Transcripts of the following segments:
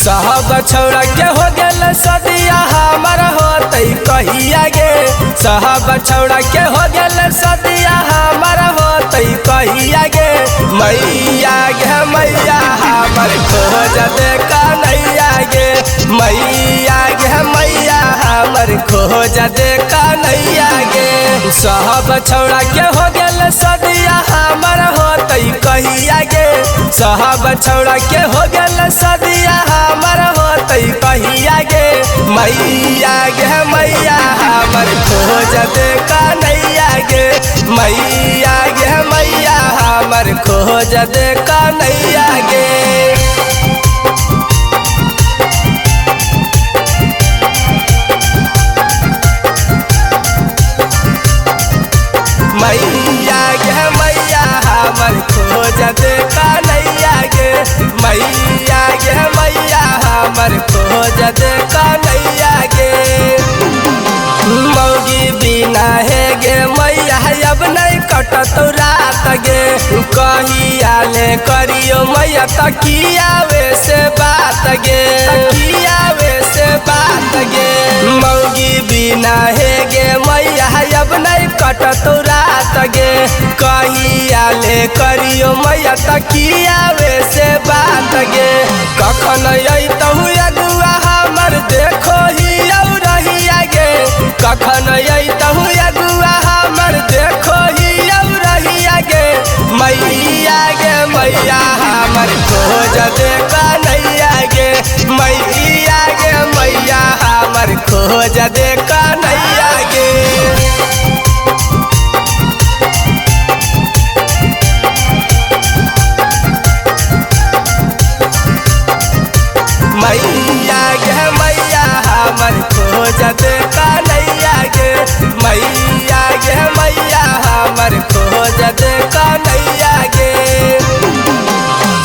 साहब छौड़ा के हो गेल सदिया हमर होते कहिया गे। साहब छौड़ा के हो गेल सदिया हमर होते कहिया गे। मैया गे मैया हमर खोज दे कन्हैया गे। मैया गे मैया हमर खोज दे कन्हैया गे। साहब छौड़ा के हो गेल सदिया हमर होते कहिया गे। साहब छौड़ा के हो गेल सदिया हमर होते कहिया गे। मैया गे मैया हमर खोज दे कन्हैया गे। मैया गे मैया हमर खोज दे कन्हैया गे। मैया गे मैया हमर खोज दे कन्हैया गे। मैया गे मैया हमर खोज दे कन्हैया गे। मौगी बिना है गे मैया अब नहीं कटत रात गे। कहिया ले करियो मैया तकियावे से बात गे। तकियावे से बात गे। मौगी बिना है गे मैया अब नहीं कटत रात गे। कहिया ले करियो मैया तकियावे से बात गे। कखन अइतहु अगुआ हमर देखो ही रहिया गे। कखन अइतहु अगुआ हमर देखो ही रहिया गे। मैया गे मैया हमर खोज दे कन्हैया गे। मैया गे मैया हमर खोज दे कन्हैया गे। मैया गे मैया हमर खोज दे कन्हैया गे। मैया गे मैया हमर खोज दे कन्हैया गे।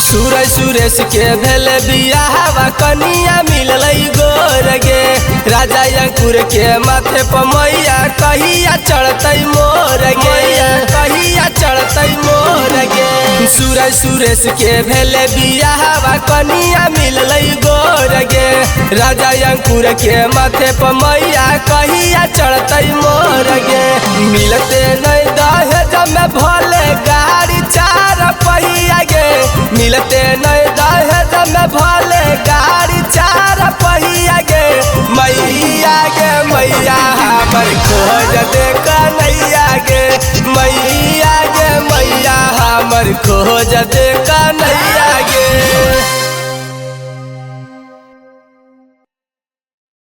सूरज सुरेश के भेल बियाहवा कनिया मिलल गोर गे। राजा अंकुर के माथे पर मैया कहिया चढ़तै मोर गे। कहिया चढ़तै मोर गे। सूरज सुरेश के भेल बियाहवा कनिया मिलल गोर गे। राजा अंकुर के माथे पर मैया कहिया चढ़तै मोर गे। मिलते नहीं दहेज में भले गाड़ी चार पहिया गे। मिलते नहीं दहेज में भले गाड़ी चार पहिया गे। मैया गे मैया हमर खोज दे कन्हैया गे। मैया गे मैया हमर खोज दे कन्हैया गे।